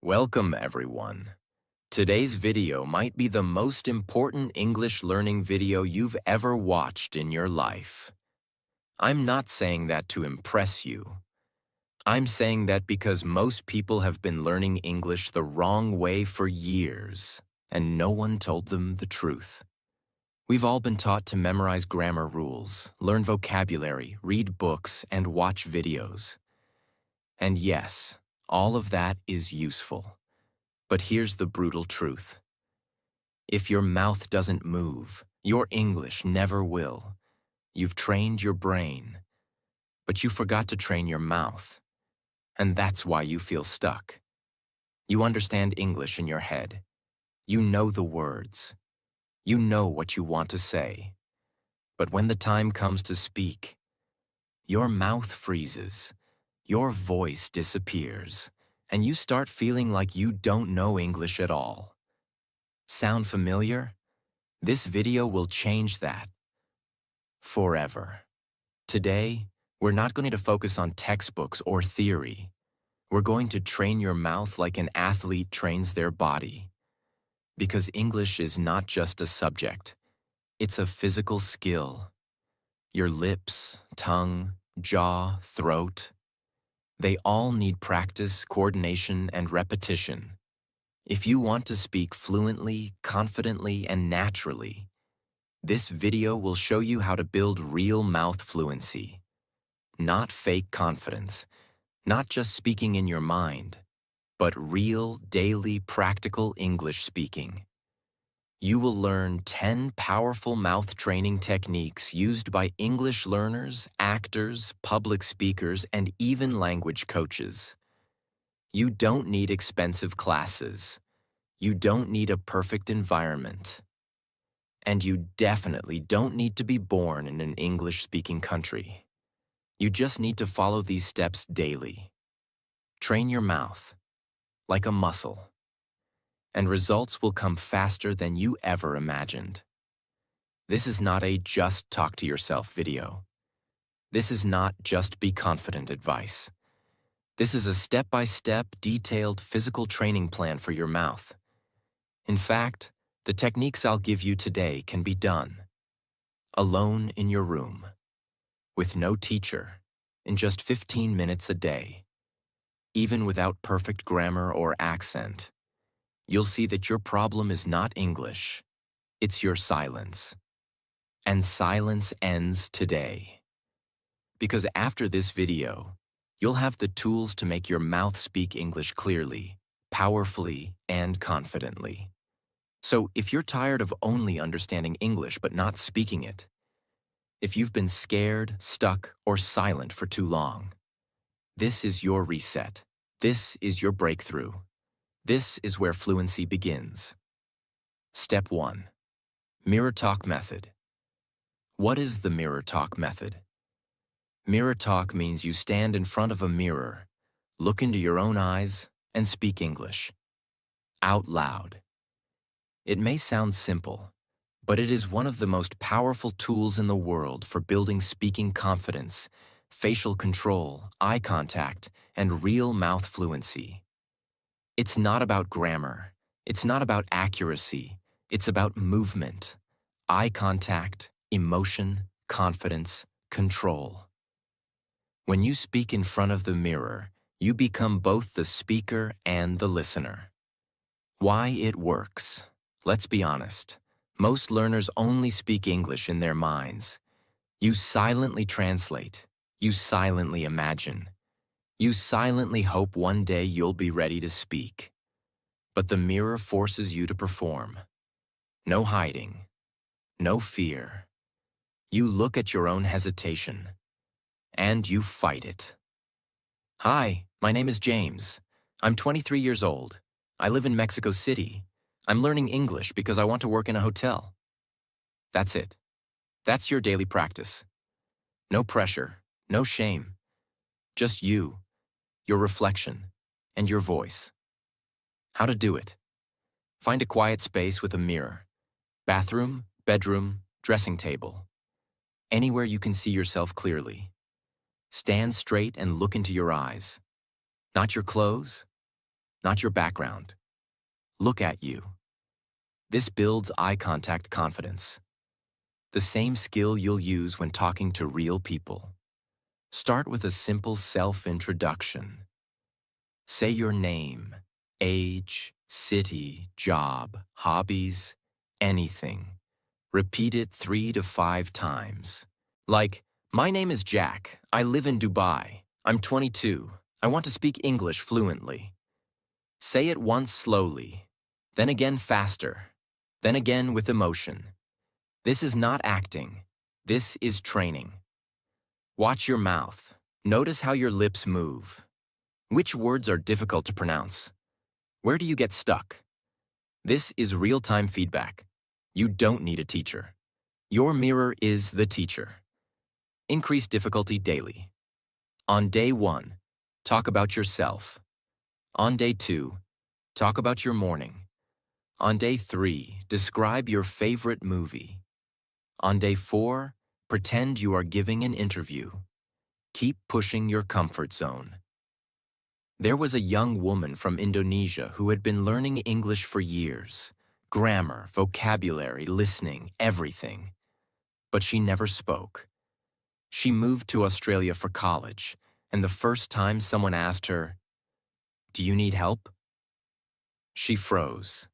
Welcome, everyone. Today's video might be the most important English learning video you've ever watched in your life. I'm not saying that to impress you. I'm saying that because most people have been learning English the wrong way for years, and no one told them the truth. We've all been taught to memorize grammar rules, learn vocabulary, read books, and watch videos. And yes, all of that is useful. But here's the brutal truth. If your mouth doesn't move, your English never will. You've trained your brain, but you forgot to train your mouth. And that's why you feel stuck. You understand English in your head. You know the words. You know what you want to say. But when the time comes to speak, your mouth freezes, your voice disappears, and you start feeling like you don't know English at all. Sound familiar? This video will change that. Forever. Today, we're not going to focus on textbooks or theory. We're going to train your mouth like an athlete trains their body. Because English is not just a subject. It's a physical skill. Your lips, tongue, jaw, throat. They all need practice, coordination, and repetition. If you want to speak fluently, confidently, and naturally, this video will show you how to build real mouth fluency. Not fake confidence, not just speaking in your mind, but real, daily, practical English speaking. You will learn 10 powerful mouth training techniques used by English learners, actors, public speakers, and even language coaches. You don't need expensive classes. You don't need a perfect environment. And you definitely don't need to be born in an English-speaking country. You just need to follow these steps daily. Train your mouth, like a muscle. And results will come faster than you ever imagined. This is not a just talk to yourself video. This is not just be confident advice. This is a step-by-step, detailed physical training plan for your mouth. In fact, the techniques I'll give you today can be done alone in your room, with no teacher, in just 15 minutes a day. Even without perfect grammar or accent, you'll see that your problem is not English, it's your silence. And silence ends today. Because after this video, you'll have the tools to make your mouth speak English clearly, powerfully, and confidently. So if you're tired of only understanding English but not speaking it, if you've been scared, stuck, or silent for too long, this is your reset. This is your breakthrough. This is where fluency begins. Step 1. Mirror talk method. What is the mirror talk method? Mirror talk means you stand in front of a mirror, look into your own eyes, and speak English. Out loud. It may sound simple, but it is one of the most powerful tools in the world for building speaking confidence, facial control, eye contact, and real mouth fluency. It's not about grammar. It's not about accuracy. It's about movement, eye contact, emotion, confidence, control. When you speak in front of the mirror, you become both the speaker and the listener. Why it works? Let's be honest. Most learners only speak English in their minds. You silently translate. You silently imagine. You silently hope one day you'll be ready to speak. But the mirror forces you to perform. No hiding. No fear. You look at your own hesitation. And you fight it. Hi, my name is James. I'm 23 years old. I live in Mexico City. I'm learning English because I want to work in a hotel. That's it. That's your daily practice. No pressure, no shame. Just you, your reflection, and your voice. How to do it. Find a quiet space with a mirror. Bathroom, bedroom, dressing table. Anywhere you can see yourself clearly. Stand straight and look into your eyes. Not your clothes, not your background. Look at you. This builds eye contact confidence, the same skill you'll use when talking to real people. Start with a simple self-introduction. Say your name, age, city, job, hobbies, anything. Repeat it 3 to 5 times. Like, my name is Jack. I live in Dubai. I'm 22. I want to speak English fluently. Say it once slowly, then again faster, then again with emotion. This is not acting. This is training. Watch your mouth. Notice how your lips move. Which words are difficult to pronounce? Where do you get stuck? This is real-time feedback. You don't need a teacher. Your mirror is the teacher. Increase difficulty daily. On day 1, talk about yourself. On day 2, talk about your morning. On day 3, describe your favorite movie. On day 4, pretend you are giving an interview. Keep pushing your comfort zone. There was a young woman from Indonesia who had been learning English for years. Grammar, vocabulary, listening, everything. But she never spoke. She moved to Australia for college, and the first time someone asked her, "Do you need help?" she froze.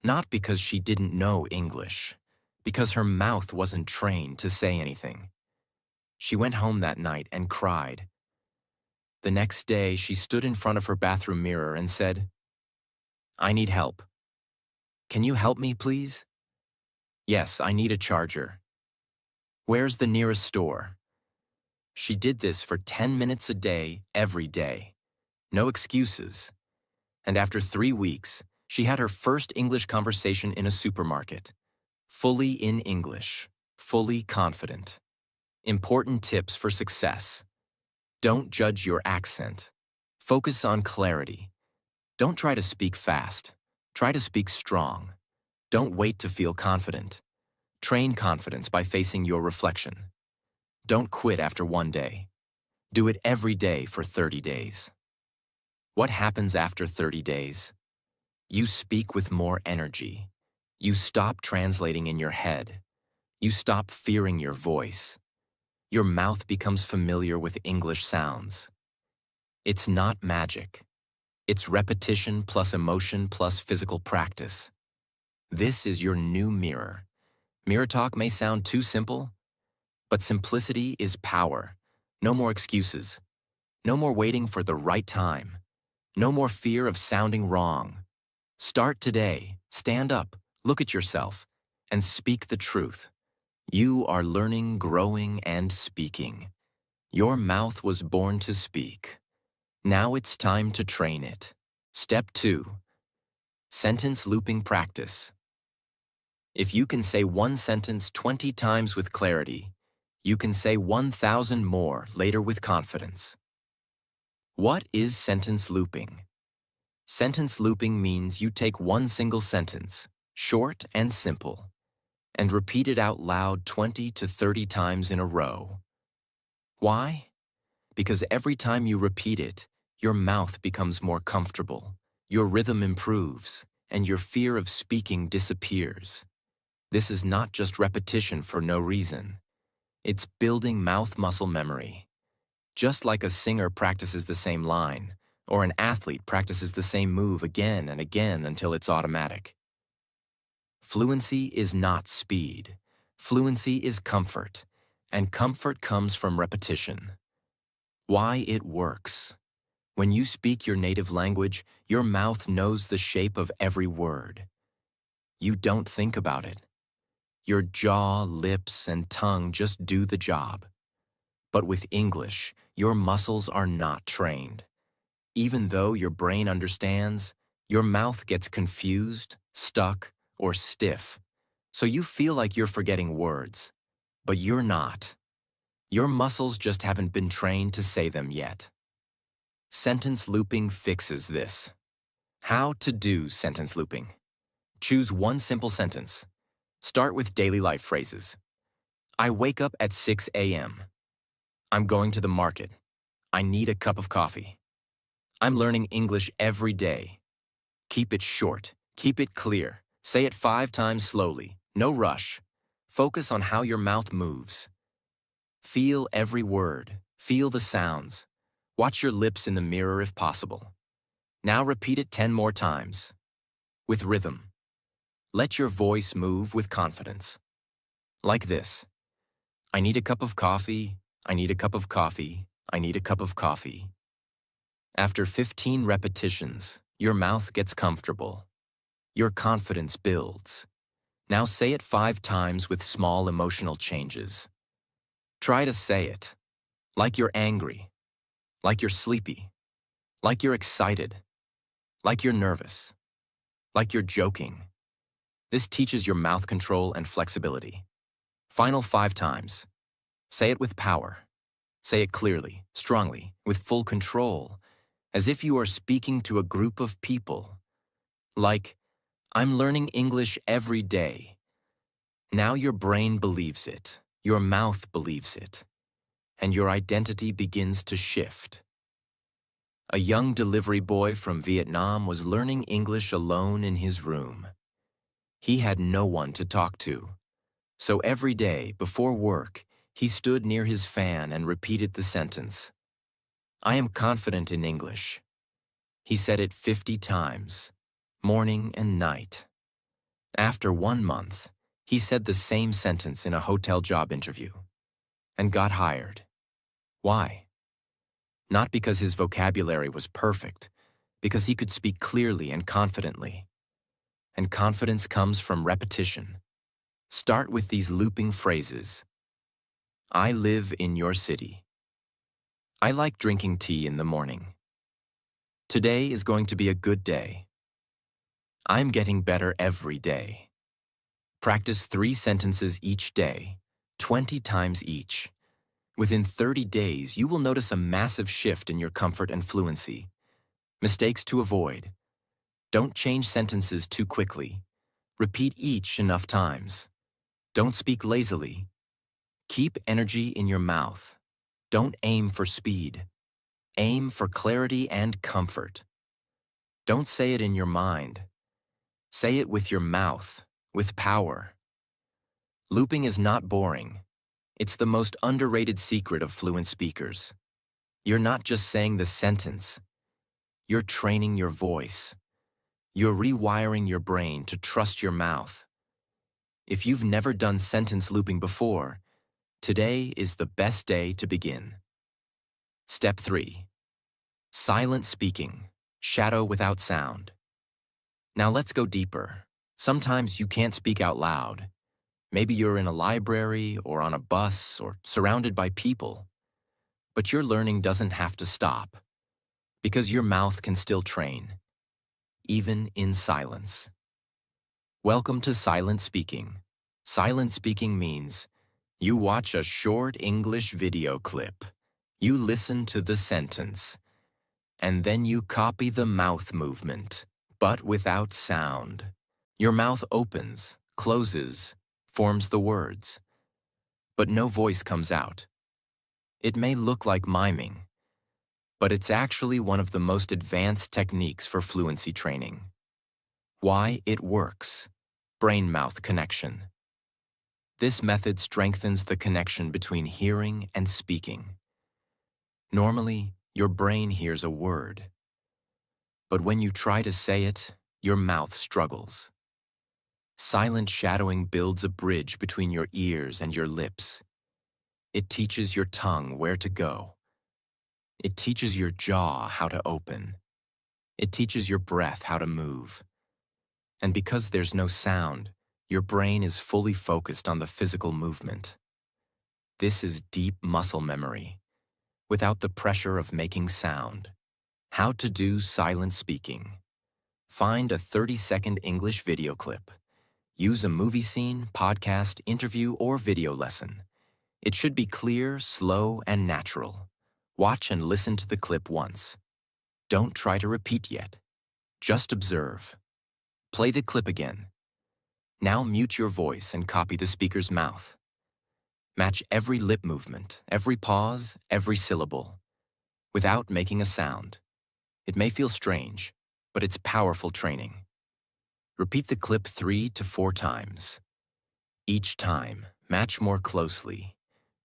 Not because she didn't know English, because her mouth wasn't trained to say anything. She went home that night and cried. The next day, she stood in front of her bathroom mirror and said, "I need help. Can you help me, please?" "Yes, I need a charger." "Where's the nearest store?" She did this for 10 minutes a day, every day. No excuses. And after 3 weeks, she had her first English conversation in a supermarket. Fully in English, fully confident. Important tips for success. Don't judge your accent. Focus on clarity. Don't try to speak fast. Try to speak strong. Don't wait to feel confident. Train confidence by facing your reflection. Don't quit after 1 day. Do it every day for 30 days. What happens after 30 days? You speak with more energy. You stop translating in your head. You stop fearing your voice. Your mouth becomes familiar with English sounds. It's not magic. It's repetition plus emotion plus physical practice. This is your new mirror. Mirror talk may sound too simple, but simplicity is power. No more excuses. No more waiting for the right time. No more fear of sounding wrong. Start today. Stand up, look at yourself, and speak the truth. You are learning, growing, and speaking. Your mouth was born to speak. Now it's time to train it. Step 2. Sentence looping practice. If you can say one sentence 20 times with clarity, you can say 1,000 more later with confidence. What is sentence looping? Sentence looping means you take one single sentence, short and simple, and repeat it out loud 20 to 30 times in a row. Why? Because every time you repeat it, your mouth becomes more comfortable, your rhythm improves, and your fear of speaking disappears. This is not just repetition for no reason. It's building mouth muscle memory. Just like a singer practices the same line, or an athlete practices the same move again and again until it's automatic. Fluency is not speed. Fluency is comfort, and comfort comes from repetition. Why it works. When you speak your native language, your mouth knows the shape of every word. You don't think about it. Your jaw, lips, and tongue just do the job. But with English, your muscles are not trained. Even though your brain understands, your mouth gets confused, stuck, or stiff. So you feel like you're forgetting words. But you're not. Your muscles just haven't been trained to say them yet. Sentence looping fixes this. How to do sentence looping. Choose one simple sentence. Start with daily life phrases. I wake up at 6 a.m. I'm going to the market. I need a cup of coffee. I'm learning English every day. Keep it short. Keep it clear. Say it 5 times slowly. No rush. Focus on how your mouth moves. Feel every word. Feel the sounds. Watch your lips in the mirror if possible. Now repeat it 10 more times. With rhythm. Let your voice move with confidence. Like this. I need a cup of coffee. I need a cup of coffee. I need a cup of coffee. After 15 repetitions, your mouth gets comfortable. Your confidence builds. Now say it 5 times with small emotional changes. Try to say it like you're angry, like you're sleepy, like you're excited, like you're nervous, like you're joking. This teaches your mouth control and flexibility. Final 5 times. Say it with power. Say it clearly, strongly, with full control, as if you are speaking to a group of people. Like, I'm learning English every day. Now your brain believes it, your mouth believes it, and your identity begins to shift. A young delivery boy from Vietnam was learning English alone in his room. He had no one to talk to. So every day, before work, he stood near his fan and repeated the sentence, I am confident in English. He said it 50 times, morning and night. After 1 month, he said the same sentence in a hotel job interview and got hired. Why? Not because his vocabulary was perfect, because he could speak clearly and confidently. And confidence comes from repetition. Start with these looping phrases. I live in your city. I like drinking tea in the morning. Today is going to be a good day. I'm getting better every day. Practice 3 sentences each day, 20 times each. Within 30 days, you will notice a massive shift in your comfort and fluency. Mistakes to avoid. Don't change sentences too quickly. Repeat each enough times. Don't speak lazily. Keep energy in your mouth. Don't aim for speed. Aim for clarity and comfort. Don't say it in your mind. Say it with your mouth, with power. Looping is not boring. It's the most underrated secret of fluent speakers. You're not just saying the sentence. You're training your voice. You're rewiring your brain to trust your mouth. If you've never done sentence looping before, today is the best day to begin. Step 3. Silent speaking. Shadow without sound. Now let's go deeper. Sometimes you can't speak out loud. Maybe you're in a library or on a bus or surrounded by people. But your learning doesn't have to stop, because your mouth can still train, even in silence. Welcome to silent speaking. Silent speaking means you watch a short English video clip, you listen to the sentence, and then you copy the mouth movement, but without sound. Your mouth opens, closes, forms the words, but no voice comes out. It may look like miming, but it's actually one of the most advanced techniques for fluency training. Why it works. Brain-mouth connection. This method strengthens the connection between hearing and speaking. Normally, your brain hears a word, but when you try to say it, your mouth struggles. Silent shadowing builds a bridge between your ears and your lips. It teaches your tongue where to go. It teaches your jaw how to open. It teaches your breath how to move. And because there's no sound, your brain is fully focused on the physical movement. This is deep muscle memory, without the pressure of making sound. How to do silent speaking. Find a 30-second English video clip. Use a movie scene, podcast, interview, or video lesson. It should be clear, slow, and natural. Watch and listen to the clip once. Don't try to repeat yet. Just observe. Play the clip again. Now mute your voice and copy the speaker's mouth. Match every lip movement, every pause, every syllable, without making a sound. It may feel strange, but it's powerful training. Repeat the clip 3 to 4 times. Each time, match more closely.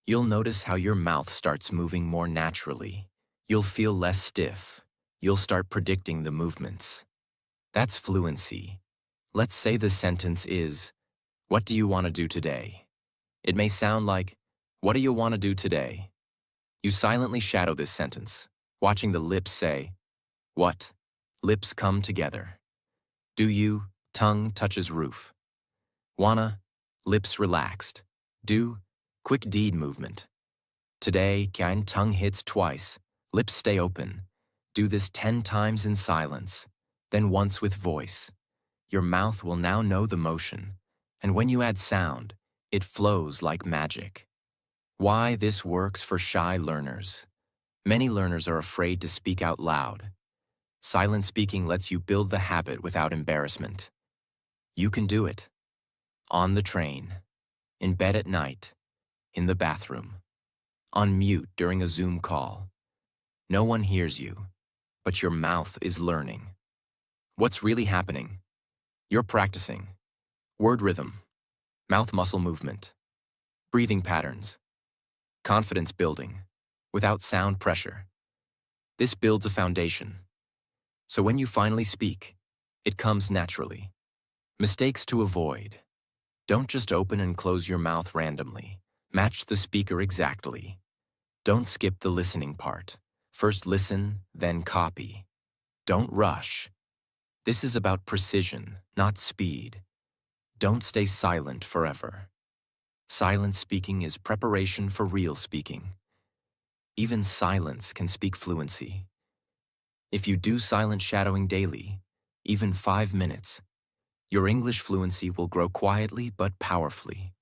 You'll notice how your mouth starts moving more naturally. You'll feel less stiff. You'll start predicting the movements. That's fluency. Let's say the sentence is, "What do you want to do today?" It may sound like, "What do you want to do today?" You silently shadow this sentence, watching the lips say, "What?" Lips come together. "Do you?" Tongue touches roof. "Wanna?" Lips relaxed. "Do?" Quick deed movement. Today, kein tongue hits twice. Lips stay open. Do this 10 times in silence, then once with voice. Your mouth will now know the motion, and when you add sound, it flows like magic. Why this works for shy learners. Many learners are afraid to speak out loud. Silent speaking lets you build the habit without embarrassment. You can do it. On the train, in bed at night, in the bathroom, on mute during a Zoom call. No one hears you, but your mouth is learning. What's really happening? You're practicing. Word rhythm, mouth muscle movement, breathing patterns, confidence building, without sound pressure. This builds a foundation. So when you finally speak, it comes naturally. Mistakes to avoid. Don't just open and close your mouth randomly. Match the speaker exactly. Don't skip the listening part. First listen, then copy. Don't rush. This is about precision, not speed. Don't stay silent forever. Silent speaking is preparation for real speaking. Even silence can speak fluency. If you do silent shadowing daily, even 5 minutes, your English fluency will grow quietly but powerfully.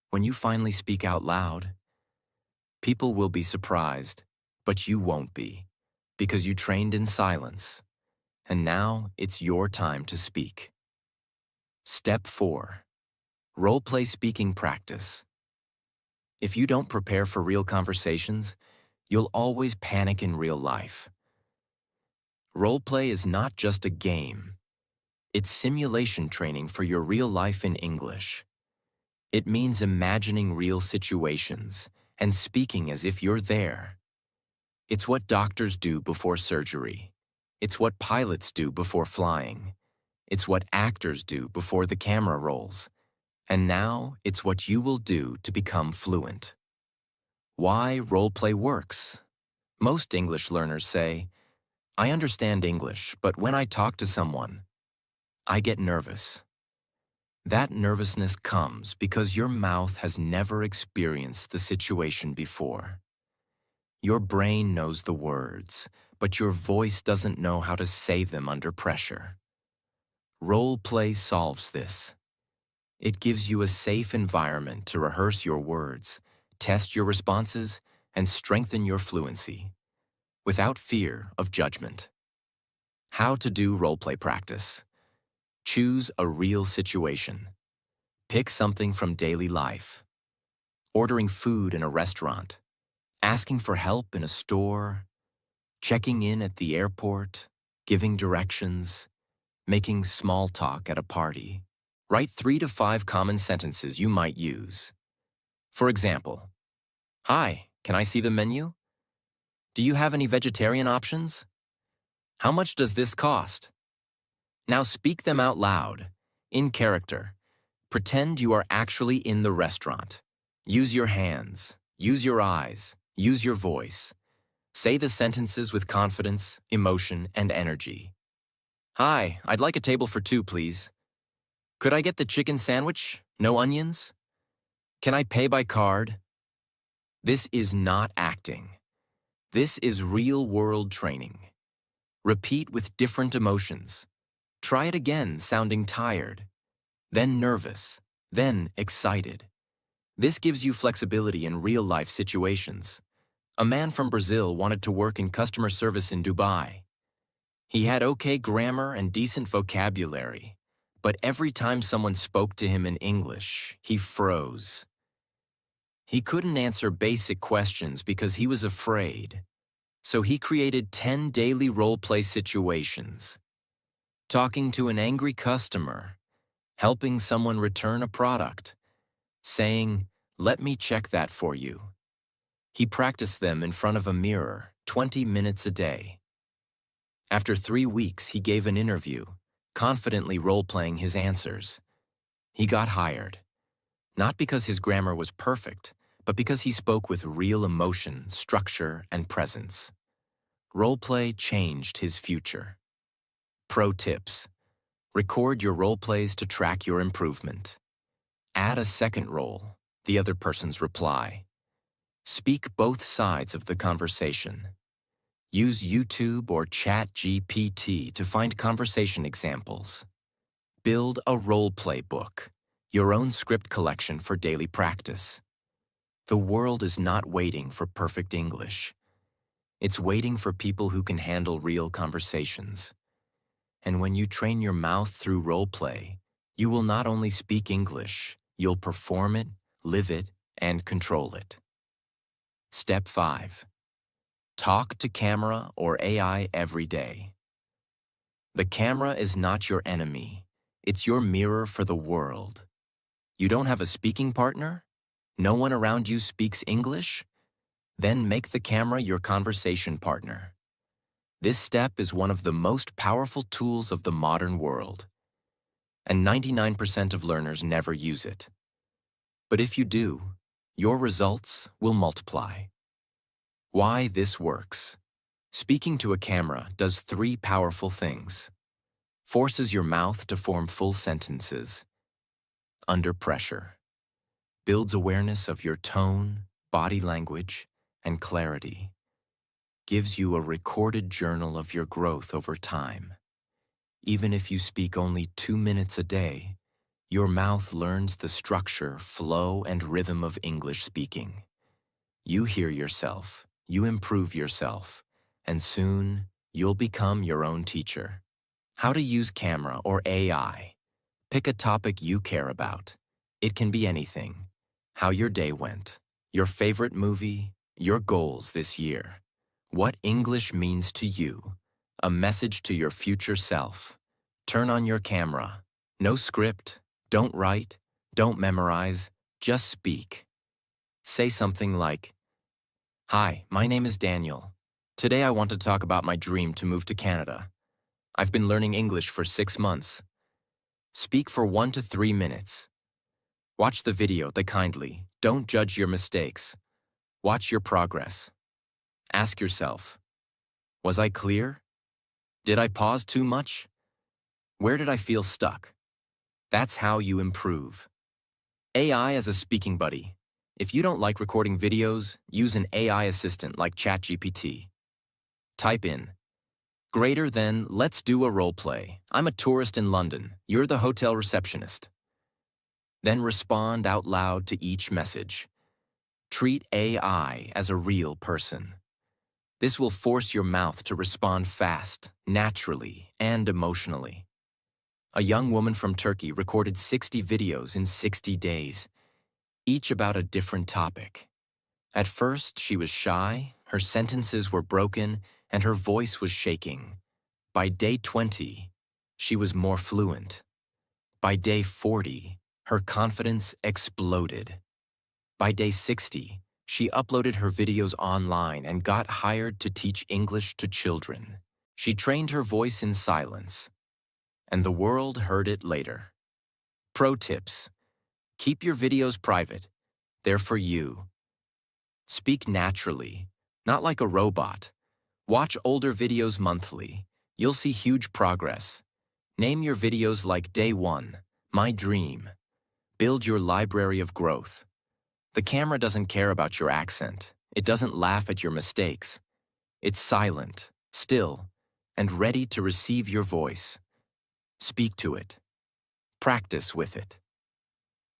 When you finally speak out loud, people will be surprised, but you won't be, because you trained in silence. And now it's your time to speak. Step 4. Role-play speaking practice. If you don't prepare for real conversations, you'll always panic in real life. Role-play is not just a game. It's simulation training for your real life in English. It means imagining real situations and speaking as if you're there. It's what doctors do before surgery. It's what pilots do before flying. It's what actors do before the camera rolls. And now it's what you will do to become fluent. Why role-play works? Most English learners say, "I understand English, but when I talk to someone, I get nervous." That nervousness comes because your mouth has never experienced the situation before. Your brain knows the words, but your voice doesn't know how to say them under pressure. Role play solves this. It gives you a safe environment to rehearse your words, test your responses, and strengthen your fluency, without fear of judgment. How to do role play practice. Choose a real situation. Pick something from daily life. Ordering food in a restaurant, asking for help in a store, checking in at the airport, giving directions, making small talk at a party. Write 3 to 5 common sentences you might use. For example, "Hi, can I see the menu? Do you have any vegetarian options? How much does this cost?" Now speak them out loud, in character. Pretend you are actually in the restaurant. Use your hands, use your eyes, use your voice. Say the sentences with confidence, emotion, and energy. "Hi, I'd like a table for 2, please. Could I get the chicken sandwich? No onions? Can I pay by card?" This is not acting. This is real-world training. Repeat with different emotions. Try it again, sounding tired, then nervous, then excited. This gives you flexibility in real-life situations. A man from Brazil wanted to work in customer service in Dubai. He had okay grammar and decent vocabulary, but every time someone spoke to him in English, he froze. He couldn't answer basic questions because he was afraid. So he created 10 daily role-play situations. Talking to an angry customer, helping someone return a product, saying, "Let me check that for you." He practiced them in front of a mirror, 20 minutes a day. After 3 weeks, he gave an interview, confidently role-playing his answers. He got hired, not because his grammar was perfect, but because he spoke with real emotion, structure, and presence. Role-play changed his future. Pro tips: record your role-plays to track your improvement. Add a second role, the other person's reply. Speak both sides of the conversation. Use YouTube or ChatGPT to find conversation examples. Build a role-play book, your own script collection for daily practice. The world is not waiting for perfect English. It's waiting for people who can handle real conversations. And when you train your mouth through role-play, you will not only speak English, you'll perform it, live it, and control it. Step 5. Talk to camera or AI every day. The camera is not your enemy. It's your mirror for the world. You don't have a speaking partner? No one around you speaks English? Then make the camera your conversation partner. This step is one of the most powerful tools of the modern world, and 99% of learners never use it. But if you do, your results will multiply. Why this works. Speaking to a camera does 3 powerful things. Forces your mouth to form full sentences. Under pressure. Builds awareness of your tone, body language, and clarity. Gives you a recorded journal of your growth over time. Even if you speak only 2 minutes a day, your mouth learns the structure, flow, and rhythm of English speaking. You hear yourself, you improve yourself, and soon you'll become your own teacher. How to use camera or AI. Pick a topic you care about. It can be anything. How your day went, your favorite movie, your goals this year. What English means to you. A message to your future self. Turn on your camera. No script. Don't write. Don't memorize. Just speak. Say something like, "Hi, my name is Daniel. Today I want to talk about my dream to move to Canada. I've been learning English for 6 months. Speak for 1 to 3 minutes. Watch the video kindly. Don't judge your mistakes. Watch your progress. Ask yourself, was I clear? Did I pause too much? Where did I feel stuck?" That's how you improve. AI as a speaking buddy. If you don't like recording videos, use an AI assistant like ChatGPT. Type in, greater than, let's do a role play. I'm a tourist in London. You're the hotel receptionist. Then respond out loud to each message. Treat AI as a real person. This will force your mouth to respond fast, naturally, and emotionally. A young woman from Turkey recorded 60 videos in 60 days, each about a different topic. At first, she was shy, her sentences were broken, and her voice was shaking. By day 20, she was more fluent. By day 40, her confidence exploded. By day 60, she uploaded her videos online and got hired to teach English to children. She trained her voice in silence, and the world heard it later. Pro tips. Keep your videos private. They're for you. Speak naturally, not like a robot. Watch older videos monthly. You'll see huge progress. Name your videos like Day 1, My Dream. Build your library of growth. The camera doesn't care about your accent. It doesn't laugh at your mistakes. It's silent, still, and ready to receive your voice. Speak to it. Practice with it.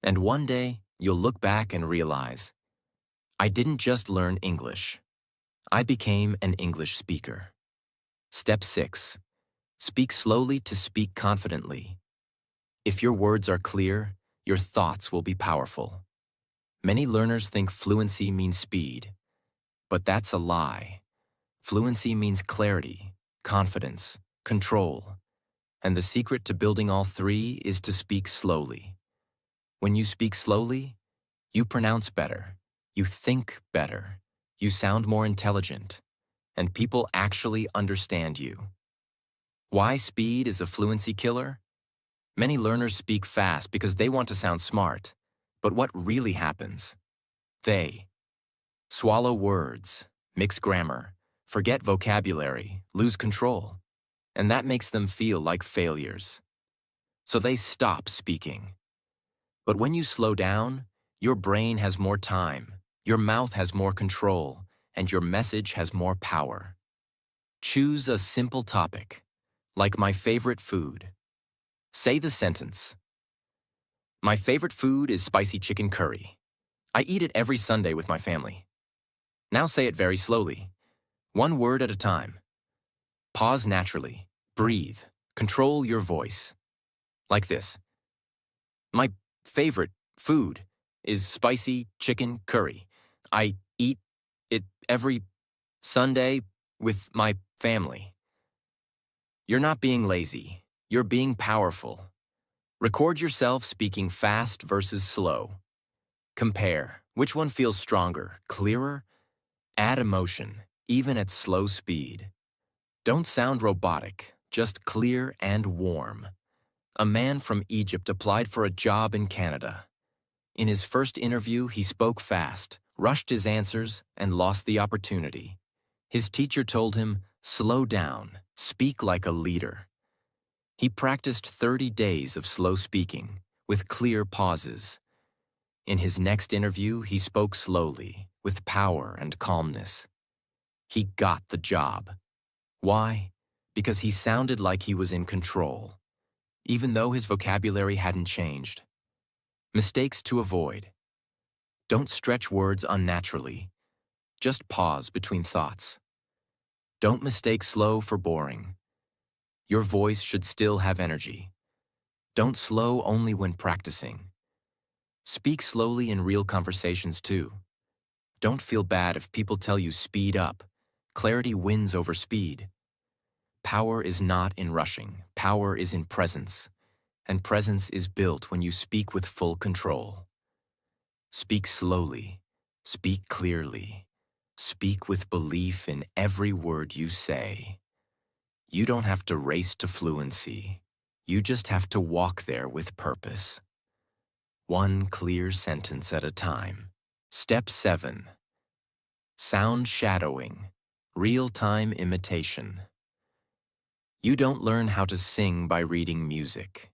And one day, you'll look back and realize, I didn't just learn English. I became an English speaker. Step 6. Speak slowly to speak confidently. If your words are clear, your thoughts will be powerful. Many learners think fluency means speed, but that's a lie. Fluency means clarity, confidence, control, and the secret to building all three is to speak slowly. When you speak slowly, you pronounce better, you think better, you sound more intelligent, and people actually understand you. Why speed is a fluency killer? Many learners speak fast because they want to sound smart. But what really happens? They swallow words, mix grammar, forget vocabulary, lose control, and that makes them feel like failures. So they stop speaking. But when you slow down, your brain has more time, your mouth has more control, and your message has more power. Choose a simple topic, like my favorite food. Say the sentence. My favorite food is spicy chicken curry. I eat it every Sunday with my family. Now say it very slowly, one word at a time. Pause naturally, breathe, control your voice. Like this. My favorite food is spicy chicken curry. I eat it every Sunday with my family. You're not being lazy. You're being powerful. Record yourself speaking fast versus slow. Compare. Which one feels stronger, clearer? Add emotion, even at slow speed. Don't sound robotic, just clear and warm. A man from Egypt applied for a job in Canada. In his first interview, he spoke fast, rushed his answers, and lost the opportunity. His teacher told him, "Slow down, speak like a leader." He practiced 30 days of slow speaking, with clear pauses. In his next interview, he spoke slowly, with power and calmness. He got the job. Why? Because he sounded like he was in control, even though his vocabulary hadn't changed. Mistakes to avoid. Don't stretch words unnaturally. Just pause between thoughts. Don't mistake slow for boring. Your voice should still have energy. Don't slow only when practicing. Speak slowly in real conversations too. Don't feel bad if people tell you speed up. Clarity wins over speed. Power is not in rushing. Power is in presence. And presence is built when you speak with full control. Speak slowly. Speak clearly. Speak with belief in every word you say. You don't have to race to fluency. You just have to walk there with purpose. One clear sentence at a time. Step 7. Sound shadowing. Real-time imitation. You don't learn how to sing by reading music.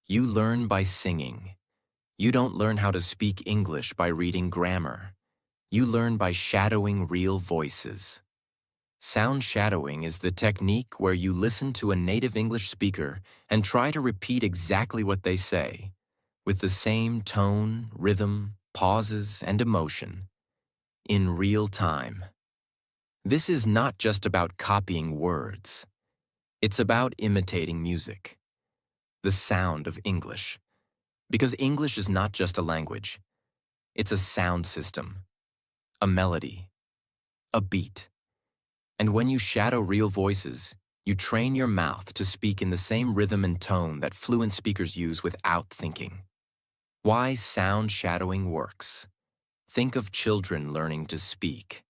You learn by singing. You don't learn how to speak English by reading grammar. You learn by shadowing real voices. Sound shadowing is the technique where you listen to a native English speaker and try to repeat exactly what they say, with the same tone, rhythm, pauses, and emotion, in real time. This is not just about copying words. It's about imitating music, the sound of English. Because English is not just a language. It's a sound system, a melody, a beat. And when you shadow real voices, you train your mouth to speak in the same rhythm and tone that fluent speakers use without thinking. Why sound shadowing works. Think of children learning to speak.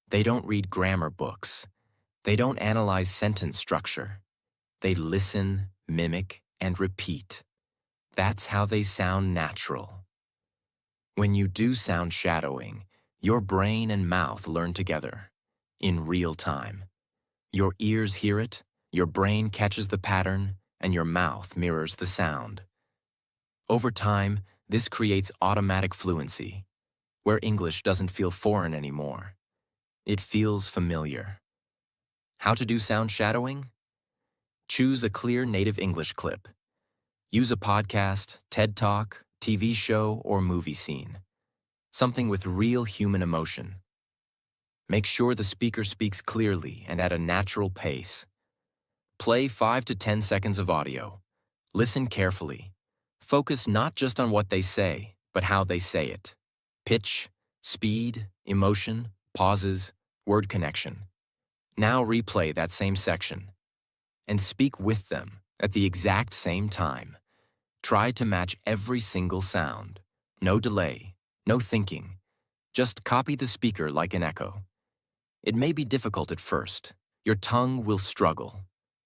They don't read grammar books. They don't analyze sentence structure. They listen, mimic, and repeat. That's how they sound natural. When you do sound shadowing, your brain and mouth learn together, in real time. Your ears hear it, your brain catches the pattern, and your mouth mirrors the sound. Over time, this creates automatic fluency, where English doesn't feel foreign anymore. It feels familiar. How to do sound shadowing? Choose a clear native English clip. Use a podcast, TED Talk, TV show, or movie scene. Something with real human emotion. Make sure the speaker speaks clearly and at a natural pace. Play 5 to 10 seconds of audio. Listen carefully. Focus not just on what they say, but how they say it. Pitch, speed, emotion, pauses, word connection. Now replay that same section and speak with them at the exact same time. Try to match every single sound. No delay, no thinking. Just copy the speaker like an echo. It may be difficult at first. Your tongue will struggle.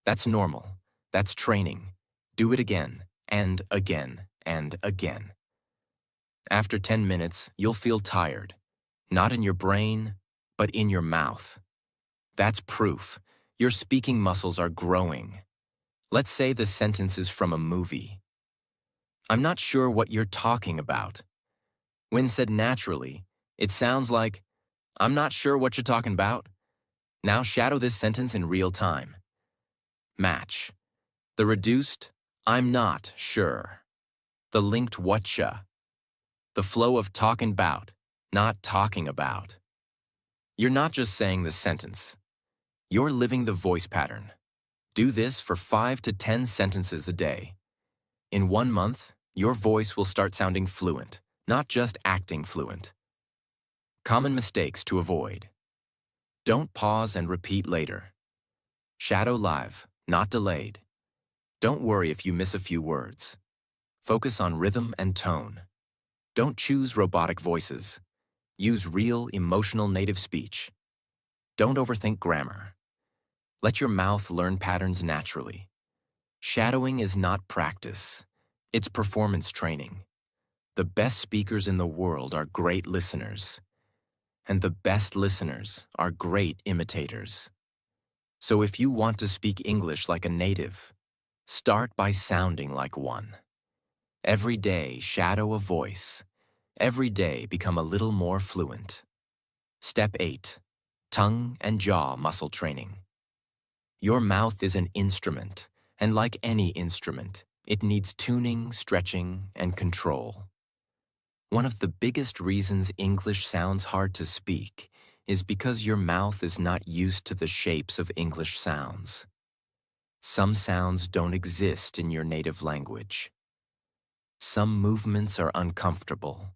That's normal. That's training. Do it again, and again, and again. After 10 minutes, you'll feel tired. Not in your brain, but in your mouth. That's proof. Your speaking muscles are growing. Let's say the sentence is from a movie. I'm not sure what you're talking about. When said naturally, it sounds like, I'm not sure what you're talking about. Now shadow this sentence in real time. Match. The reduced, I'm not sure. The linked whatcha. The flow of talking about, not talking about. You're not just saying the sentence. You're living the voice pattern. Do this for 5 to 10 sentences a day. In 1 month, your voice will start sounding fluent, not just acting fluent. Common mistakes to avoid. Don't pause and repeat later. Shadow live, not delayed. Don't worry if you miss a few words. Focus on rhythm and tone. Don't choose robotic voices. Use real, emotional native speech. Don't overthink grammar. Let your mouth learn patterns naturally. Shadowing is not practice. It's performance training. The best speakers in the world are great listeners. And the best listeners are great imitators. So if you want to speak English like a native, start by sounding like one. Every day, shadow a voice. Every day, become a little more fluent. Step 8. Tongue and jaw muscle training. Your mouth is an instrument, and like any instrument, it needs tuning, stretching, and control. One of the biggest reasons English sounds hard to speak is because your mouth is not used to the shapes of English sounds. Some sounds don't exist in your native language. Some movements are uncomfortable.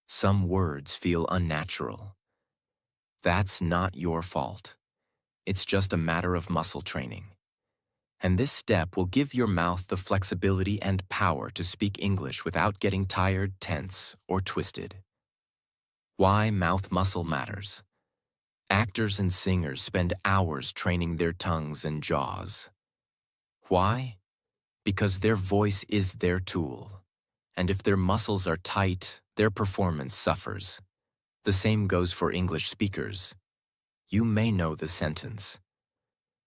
Some words feel unnatural. That's not your fault. It's just a matter of muscle training. And this step will give your mouth the flexibility and power to speak English without getting tired, tense, or twisted. Why mouth muscle matters. Actors and singers spend hours training their tongues and jaws. Why? Because their voice is their tool. And if their muscles are tight, their performance suffers. The same goes for English speakers. You may know the sentence.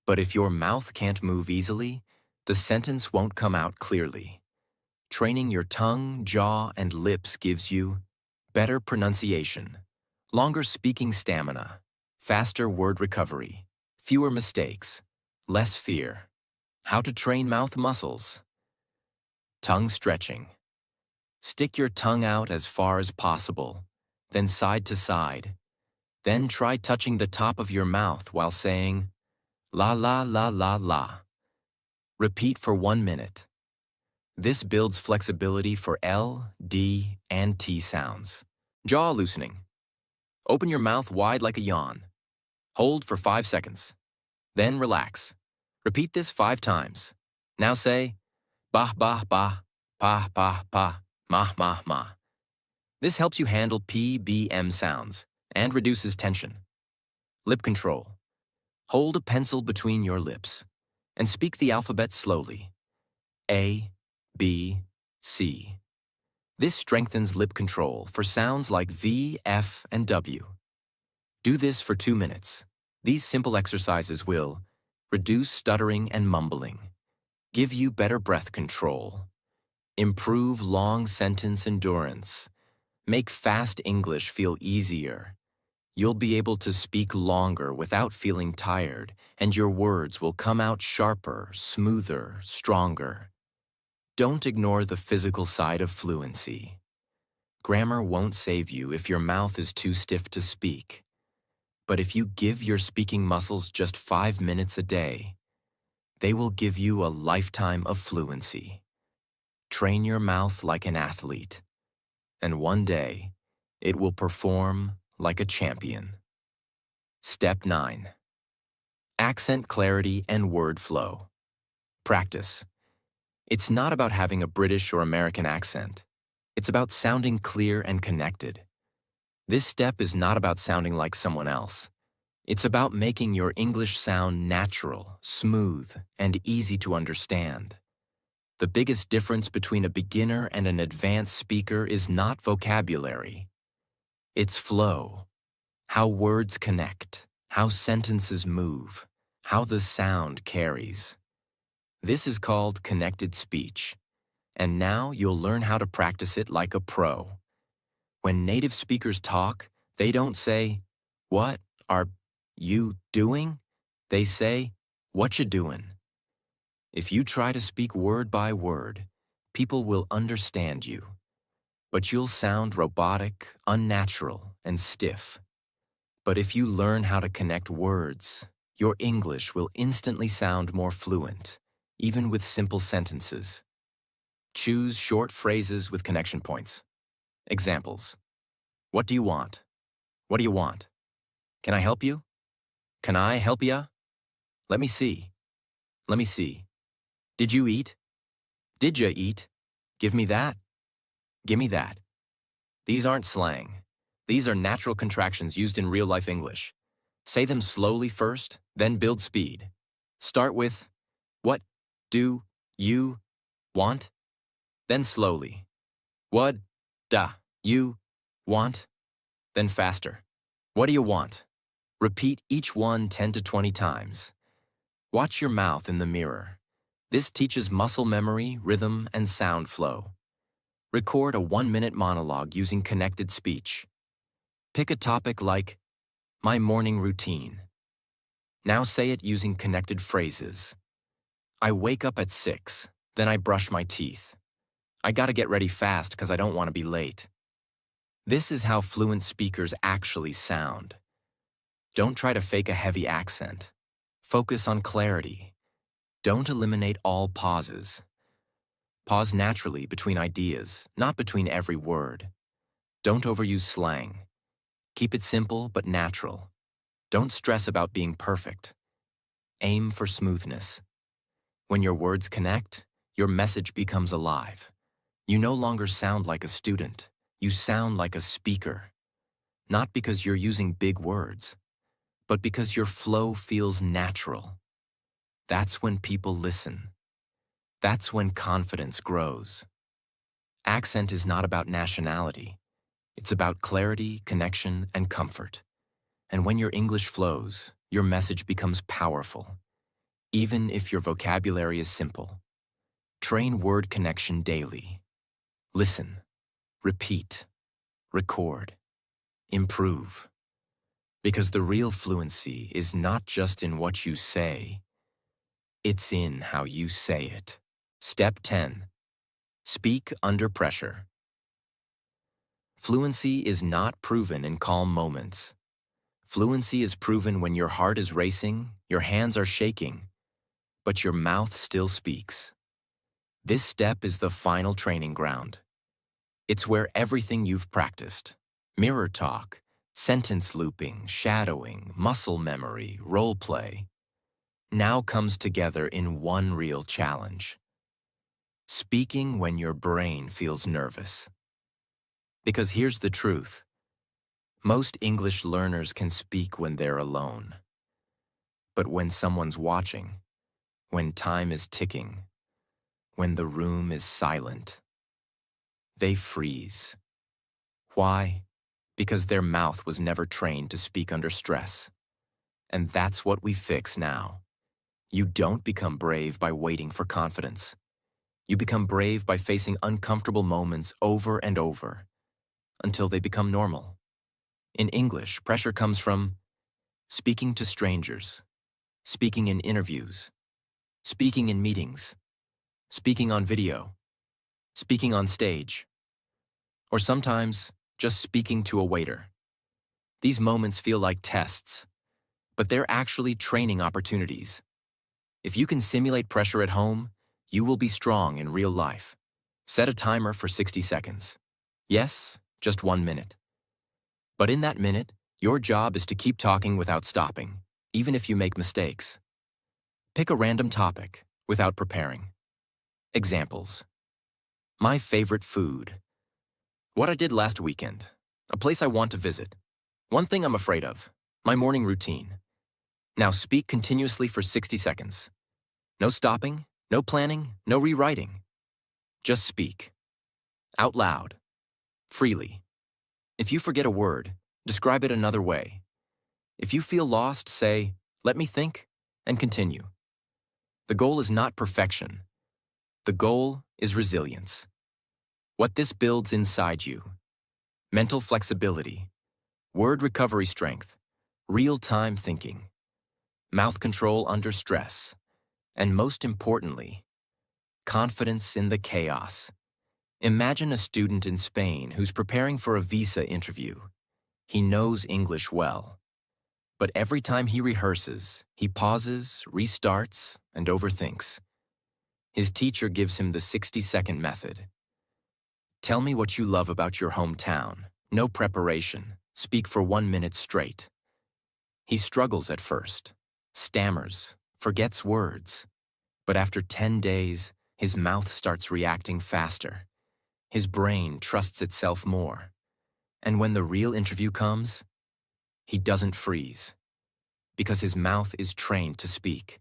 But if your mouth can't move easily, the sentence won't come out clearly. Training your tongue, jaw, and lips gives you better pronunciation, longer speaking stamina, faster word recovery, fewer mistakes, less fear. How to train mouth muscles. Tongue stretching. Stick your tongue out as far as possible, then side to side. Then try touching the top of your mouth while saying, la la la la la. Repeat for 1 minute. This builds flexibility for L, D, and T sounds. Jaw loosening. Open your mouth wide like a yawn. Hold for 5 seconds. Then relax. Repeat this 5 times. Now say, bah bah bah, pa pa pa, ma ma ma. This helps you handle P, B, M sounds and reduces tension. Lip control. Hold a pencil between your lips and speak the alphabet slowly. A, B, C. This strengthens lip control for sounds like V, F, and W. Do this for 2 minutes. These simple exercises will reduce stuttering and mumbling, give you better breath control, improve long sentence endurance, make fast English feel easier. You'll be able to speak longer without feeling tired, and your words will come out sharper, smoother, stronger. Don't ignore the physical side of fluency. Grammar won't save you if your mouth is too stiff to speak. But if you give your speaking muscles just 5 minutes a day, they will give you a lifetime of fluency. Train your mouth like an athlete, and one day it will perform like a champion. Step 9. Accent clarity and word flow. Practice. It's not about having a British or American accent. It's about sounding clear and connected. This step is not about sounding like someone else. It's about making your English sound natural, smooth, and easy to understand. The biggest difference between a beginner and an advanced speaker is not vocabulary. It's flow. How words connect, how sentences move, how the sound carries. This is called connected speech, and now you'll learn how to practice it like a pro. When native speakers talk, they don't say, "What are you doing?" They say, "What you doing?" If you try to speak word by word, people will understand you, but you'll sound robotic, unnatural, and stiff. But if you learn how to connect words, your English will instantly sound more fluent, even with simple sentences. Choose short phrases with connection points. Examples. What do you want? What do you want? Can I help you? Can I help ya? Let me see. Let me see. Did you eat? Did ya eat? Give me that. Give me that. These aren't slang. These are natural contractions used in real-life English. Say them slowly first, then build speed. Start with, what do you want? Then slowly. What da you want? Then faster. What do you want? Repeat each one 10 to 20 times. Watch your mouth in the mirror. This teaches muscle memory, rhythm, and sound flow. Record a 1-minute monologue using connected speech. Pick a topic like, my morning routine. Now say it using connected phrases. I wake up at 6, then I brush my teeth. I gotta get ready fast because I don't want to be late. This is how fluent speakers actually sound. Don't try to fake a heavy accent. Focus on clarity. Don't eliminate all pauses. Pause naturally between ideas, not between every word. Don't overuse slang. Keep it simple but natural. Don't stress about being perfect. Aim for smoothness. When your words connect, your message becomes alive. You no longer sound like a student. You sound like a speaker. Not because you're using big words, but because your flow feels natural. That's when people listen. That's when confidence grows. Accent is not about nationality. It's about clarity, connection, and comfort. And when your English flows, your message becomes powerful, even if your vocabulary is simple. Train word connection daily. Listen, repeat, record, improve. Because the real fluency is not just in what you say, it's in how you say it. Step 10. Speak under pressure. Fluency is not proven in calm moments. Fluency is proven when your heart is racing, your hands are shaking, but your mouth still speaks. This step is the final training ground. It's where everything you've practiced, mirror talk, sentence looping, shadowing, muscle memory, role play, now comes together in one real challenge. Speaking when your brain feels nervous. Because here's the truth. Most English learners can speak when they're alone. But when someone's watching, when time is ticking, when the room is silent, they freeze. Why? Because their mouth was never trained to speak under stress. And that's what we fix now. You don't become brave by waiting for confidence. You become brave by facing uncomfortable moments over and over, until they become normal. In English, pressure comes from speaking to strangers, speaking in interviews, speaking in meetings, speaking on video, speaking on stage, or sometimes just speaking to a waiter. These moments feel like tests, but they're actually training opportunities. If you can simulate pressure at home, you will be strong in real life. Set a timer for 60 seconds. Yes, just 1 minute. But in that minute, your job is to keep talking without stopping, even if you make mistakes. Pick a random topic without preparing. Examples. My favorite food. What I did last weekend. A place I want to visit. One thing I'm afraid of. My morning routine. Now speak continuously for 60 seconds. No stopping, no planning, no rewriting. Just speak. Out loud. Freely. If you forget a word, describe it another way. If you feel lost, say, "Let me think," and continue. The goal is not perfection. The goal is resilience. What this builds inside you. Mental flexibility, word recovery strength, real-time thinking, mouth control under stress, and most importantly, confidence in the chaos. Imagine a student in Spain who's preparing for a visa interview. He knows English well. But every time he rehearses, he pauses, restarts, and overthinks. His teacher gives him the 60-second method. Tell me what you love about your hometown. No preparation. Speak for 1 minute straight. He struggles at first, stammers, forgets words. But after 10 days, his mouth starts reacting faster. His brain trusts itself more. And when the real interview comes, he doesn't freeze. Because his mouth is trained to speak,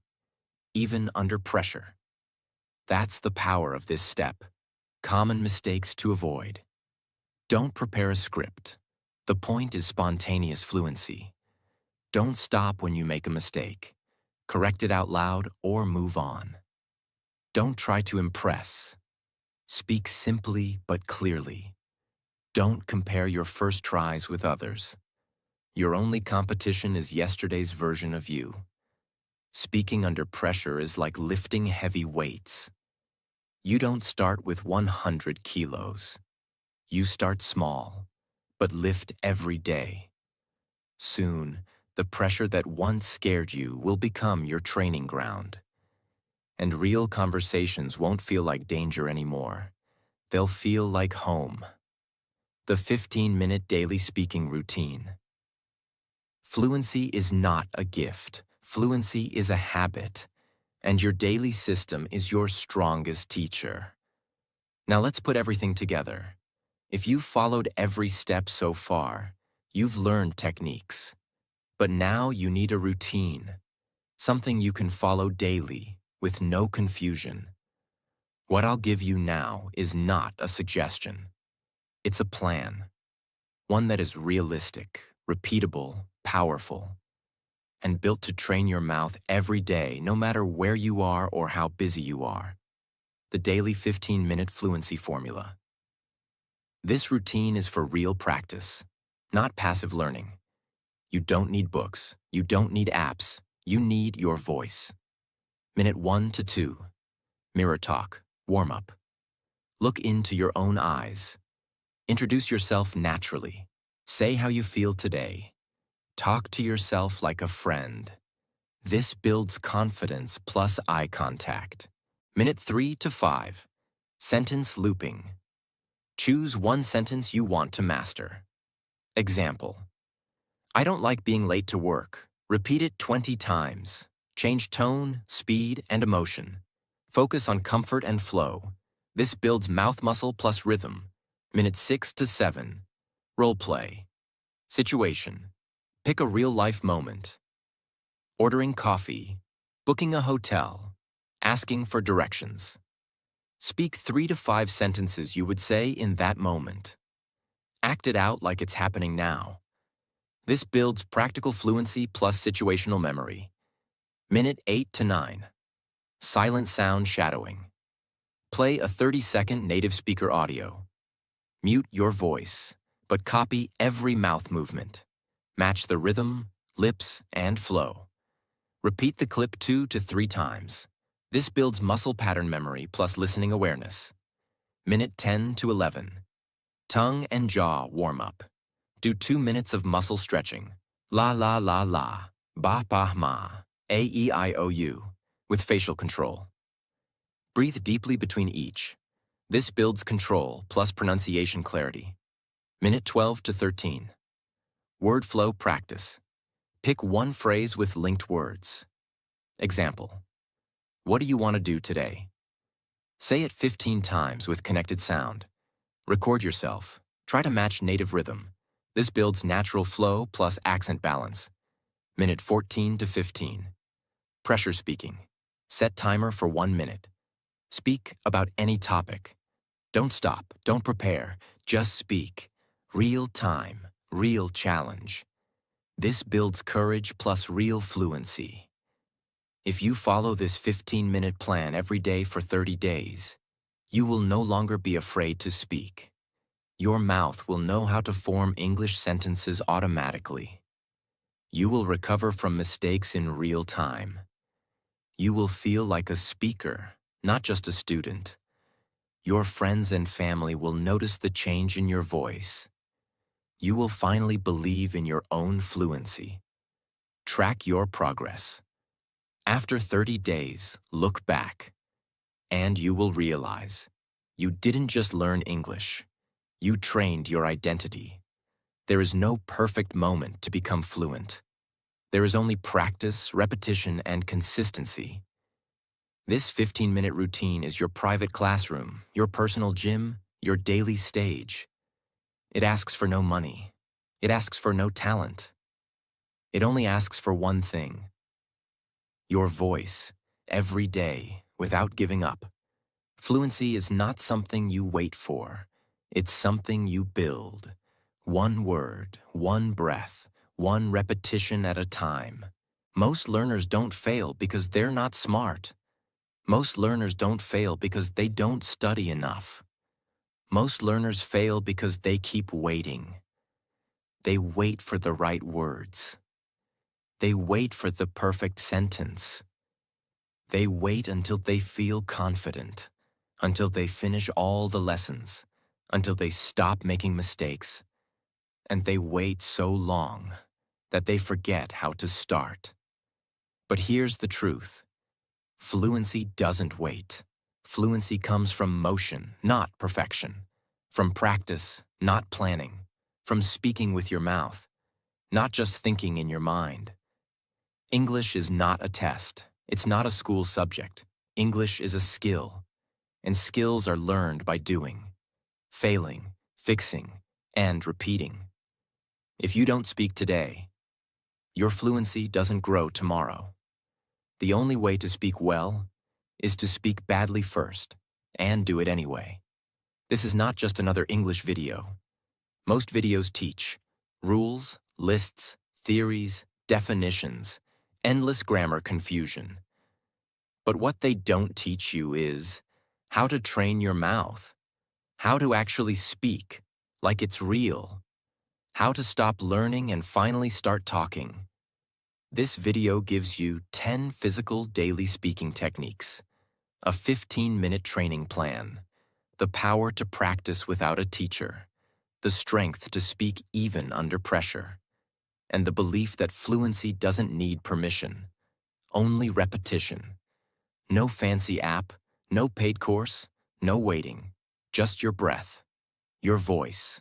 even under pressure. That's the power of this step. Common mistakes to avoid. Don't prepare a script. The point is spontaneous fluency. Don't stop when you make a mistake. Correct it out loud or move on. Don't try to impress. Speak simply but clearly. Don't compare your first tries with others. Your only competition is yesterday's version of you. Speaking under pressure is like lifting heavy weights. You don't start with 100 kilos. You start small, but lift every day. Soon, the pressure that once scared you will become your training ground. And real conversations won't feel like danger anymore. They'll feel like home. The 15-minute daily speaking routine. Fluency is not a gift. Fluency is a habit, and your daily system is your strongest teacher. Now let's put everything together. If you've followed every step so far, you've learned techniques. But now you need a routine, something you can follow daily with no confusion. What I'll give you now is not a suggestion. It's a plan, one that is realistic, repeatable, powerful, and built to train your mouth every day, no matter where you are or how busy you are. The daily 15-minute fluency formula. This routine is for real practice, not passive learning. You don't need books. You don't need apps. You need your voice. Minute 1 to 2. Mirror talk, warm up. Look into your own eyes. Introduce yourself naturally. Say how you feel today. Talk to yourself like a friend. This builds confidence plus eye contact. Minute 3 to 5. Sentence looping. Choose one sentence you want to master. Example. I don't like being late to work. Repeat it 20 times. Change tone, speed, and emotion. Focus on comfort and flow. This builds mouth muscle plus rhythm. Minute 6 to 7. Role play. Situation. Pick a real-life moment. Ordering coffee. Booking a hotel. Asking for directions. Speak 3 to 5 sentences you would say in that moment. Act it out like it's happening now. This builds practical fluency plus situational memory. Minute 8 to 9. Silent sound shadowing. Play a 30-second native speaker audio. Mute your voice, but copy every mouth movement. Match the rhythm, lips, and flow. Repeat the clip 2 to 3 times. This builds muscle pattern memory plus listening awareness. Minute 10 to 11. Tongue and jaw warm-up. Do 2 minutes of muscle stretching. La la la la, ba ba ma, a e I o u, with facial control. Breathe deeply between each. This builds control plus pronunciation clarity. Minute 12 to 13. Word flow practice. Pick one phrase with linked words. Example: what do you want to do today? Say it 15 times with connected sound. Record yourself. Try to match native rhythm. This builds natural flow plus accent balance. Minute 14 to 15. Pressure speaking. Set timer for 1 minute. Speak about any topic. Don't stop, don't prepare, just speak. Real time, real challenge. This builds courage plus real fluency. If you follow this 15-minute plan every day for 30 days, you will no longer be afraid to speak. Your mouth will know how to form English sentences automatically. You will recover from mistakes in real time. You will feel like a speaker, not just a student. Your friends and family will notice the change in your voice. You will finally believe in your own fluency. Track your progress. After 30 days, look back, and you will realize you didn't just learn English. You trained your identity. There is no perfect moment to become fluent. There is only practice, repetition, and consistency. This 15-minute routine is your private classroom, your personal gym, your daily stage. It asks for no money. It asks for no talent. It only asks for one thing: your voice, every day, without giving up. Fluency is not something you wait for. It's something you build. One word, one breath, one repetition at a time. Most learners don't fail because they're not smart. Most learners don't fail because they don't study enough. Most learners fail because they keep waiting. They wait for the right words. They wait for the perfect sentence. They wait until they feel confident, until they finish all the lessons, until they stop making mistakes. And they wait so long that they forget how to start. But here's the truth. Fluency doesn't wait. Fluency comes from motion, not perfection. From practice, not planning. From speaking with your mouth, not just thinking in your mind. English is not a test. It's not a school subject. English is a skill. And skills are learned by doing, failing, fixing, and repeating. If you don't speak today, your fluency doesn't grow tomorrow. The only way to speak well is to speak badly first, and do it anyway. This is not just another English video. Most videos teach rules, lists, theories, definitions, endless grammar confusion. But what they don't teach you is how to train your mouth, how to actually speak like it's real, how to stop learning and finally start talking. This video gives you 10 physical daily speaking techniques, a 15-minute training plan, the power to practice without a teacher, the strength to speak even under pressure, and the belief that fluency doesn't need permission, only repetition. No fancy app, no paid course, no waiting, just your breath, your voice,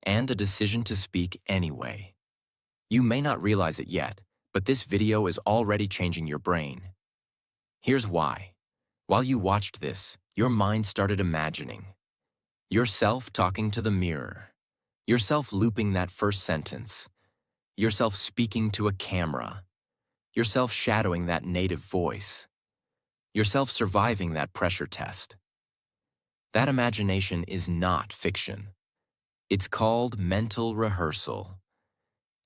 and a decision to speak anyway. You may not realize it yet, but this video is already changing your brain. Here's why. While you watched this, your mind started imagining. Yourself talking to the mirror. Yourself looping that first sentence. Yourself speaking to a camera. Yourself shadowing that native voice. Yourself surviving that pressure test. That imagination is not fiction. It's called mental rehearsal.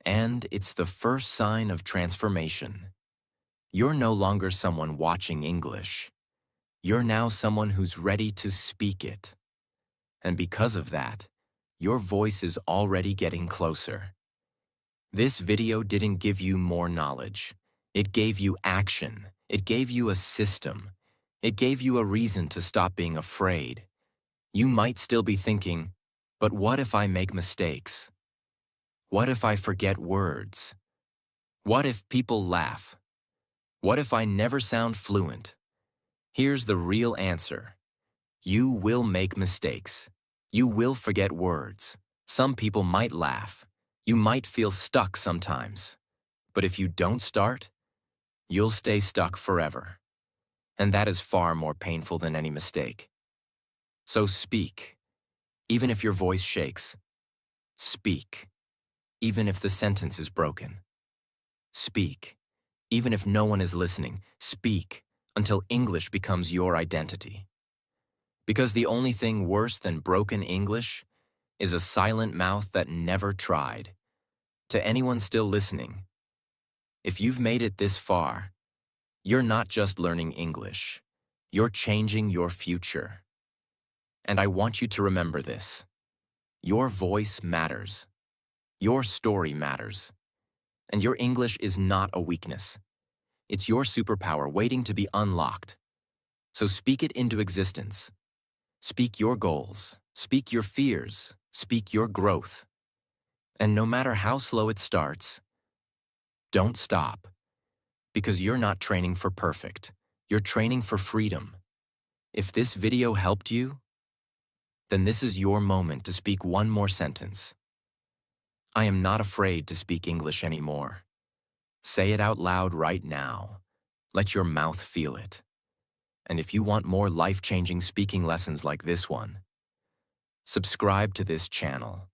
And it's the first sign of transformation. You're no longer someone watching English. You're now someone who's ready to speak it. And because of that, your voice is already getting closer. This video didn't give you more knowledge. It gave you action. It gave you a system. It gave you a reason to stop being afraid. You might still be thinking, but what if I make mistakes? What if I forget words? What if people laugh? What if I never sound fluent? Here's the real answer. You will make mistakes. You will forget words. Some people might laugh. You might feel stuck sometimes. But if you don't start, you'll stay stuck forever. And that is far more painful than any mistake. So speak, even if your voice shakes. Speak, even if the sentence is broken. Speak, even if no one is listening. Speak until English becomes your identity. Because the only thing worse than broken English is a silent mouth that never tried. To anyone still listening, if you've made it this far, you're not just learning English. You're changing your future. And I want you to remember this. Your voice matters. Your story matters. And your English is not a weakness. It's your superpower waiting to be unlocked. So speak it into existence. Speak your goals. Speak your fears. Speak your growth. And no matter how slow it starts, don't stop. Because you're not training for perfect. You're training for freedom. If this video helped you, then this is your moment to speak one more sentence. I am not afraid to speak English anymore. Say it out loud right now. Let your mouth feel it. And if you want more life-changing speaking lessons like this one, subscribe to this channel.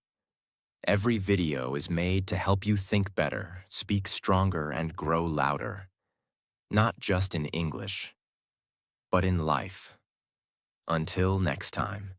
Every video is made to help you think better, speak stronger, and grow louder. Not just in English, but in life. Until next time.